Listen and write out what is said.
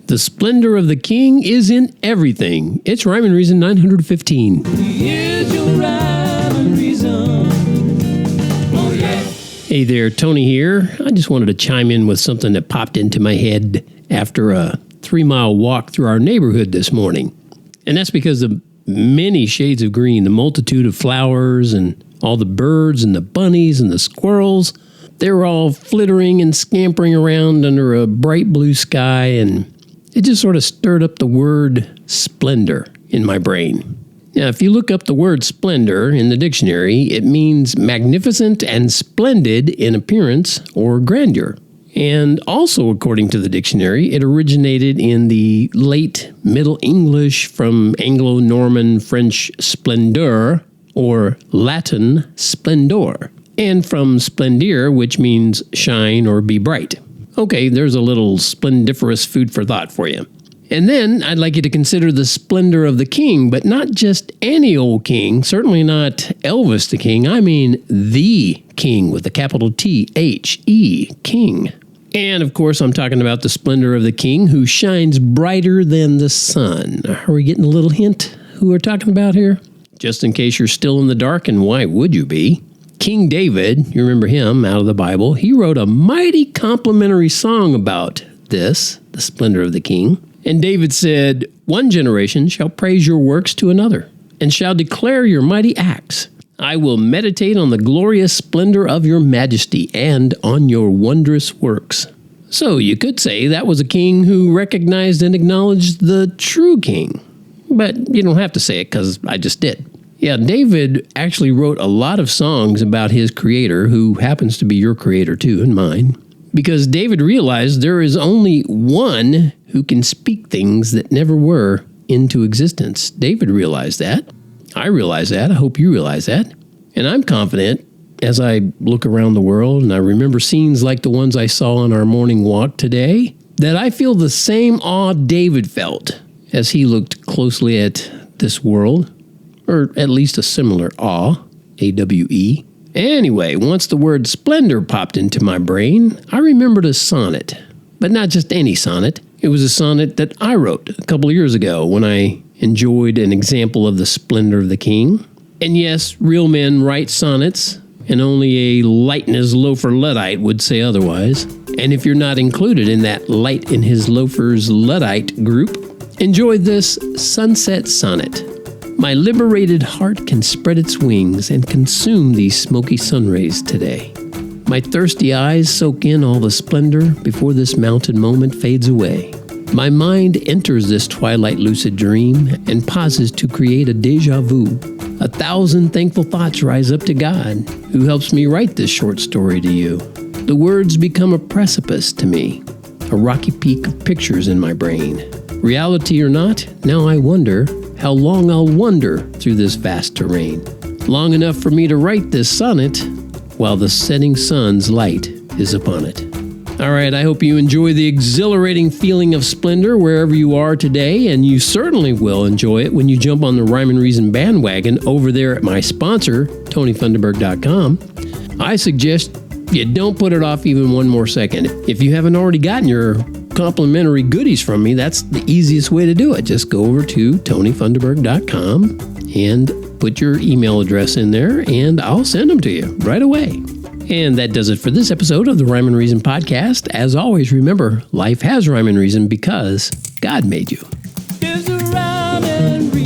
The splendor of the king is in everything. It's Rhyme and Reason 915. Here's your rhyme and reason. Oh, yeah. Hey there, Tony here. I just wanted to chime in with something that popped into my head after a 3-mile walk through our neighborhood this morning. And that's because the many shades of green, the multitude of flowers and all the birds and the bunnies and the squirrels, they were all flittering and scampering around under a bright blue sky, and it just sort of stirred up the word splendor in my brain. Now, if you look up the word splendor in the dictionary, it means magnificent and splendid in appearance or grandeur. And also, according to the dictionary, it originated in the late Middle English from Anglo-Norman French splendor or Latin splendor, and from splendir, which means shine or be bright. Okay, there's a little splendiferous food for thought for you. And then I'd like you to consider the splendor of the king, but not just any old king, certainly not Elvis the King. I mean the king with a capital T-H-E, king. And of course, I'm talking about the splendor of the king who shines brighter than the sun. Are we getting a little hint who we're talking about here? Just in case you're still in the dark, and why would you be? King David, you remember him out of the Bible, he wrote a mighty complimentary song about this, the splendor of the king. And David said, "One generation shall praise your works to another, and shall declare your mighty acts. I will meditate on the glorious splendor of your majesty and on your wondrous works." So you could say that was a king who recognized and acknowledged the true king. But you don't have to say it because I just did. Yeah, David actually wrote a lot of songs about his creator, who happens to be your creator too, and mine. Because David realized there is only one who can speak things that never were into existence. David realized that. I realize that. I hope you realize that. And I'm confident as I look around the world and I remember scenes like the ones I saw on our morning walk today, that I feel the same awe David felt as he looked closely at this world, or at least a similar awe, A-W-E. Anyway, once the word splendor popped into my brain, I remembered a sonnet, but not just any sonnet. It was a sonnet that I wrote a couple of years ago when I enjoyed an example of the splendor of the king. And yes, real men write sonnets, and only a light-in-his-loafer Luddite would say otherwise. And if you're not included in that light-in-his-loafers Luddite group, enjoy this sunset sonnet. My liberated heart can spread its wings and consume these smoky sun rays today. My thirsty eyes soak in all the splendor before this mountain moment fades away. My mind enters this twilight lucid dream and pauses to create a déjà vu. 1,000 thankful thoughts rise up to God, who helps me write this short story to you. The words become a precipice to me, a rocky peak of pictures in my brain. Reality or not, now I wonder how long I'll wander through this vast terrain. Long enough for me to write this sonnet while the setting sun's light is upon it. All right, I hope you enjoy the exhilarating feeling of splendor wherever you are today, and you certainly will enjoy it when you jump on the Rhyme and Reason bandwagon over there at my sponsor, TonyFunderburk.com. I suggest you don't put it off even one more second. If you haven't already gotten your complimentary goodies from me, that's the easiest way to do it. Just go over to TonyFunderburk.com and put your email address in there, and I'll send them to you right away. And that does it for this episode of the Rhyme and Reason podcast. As always, remember, life has rhyme and reason because God made you. Here's a rhyme and reason.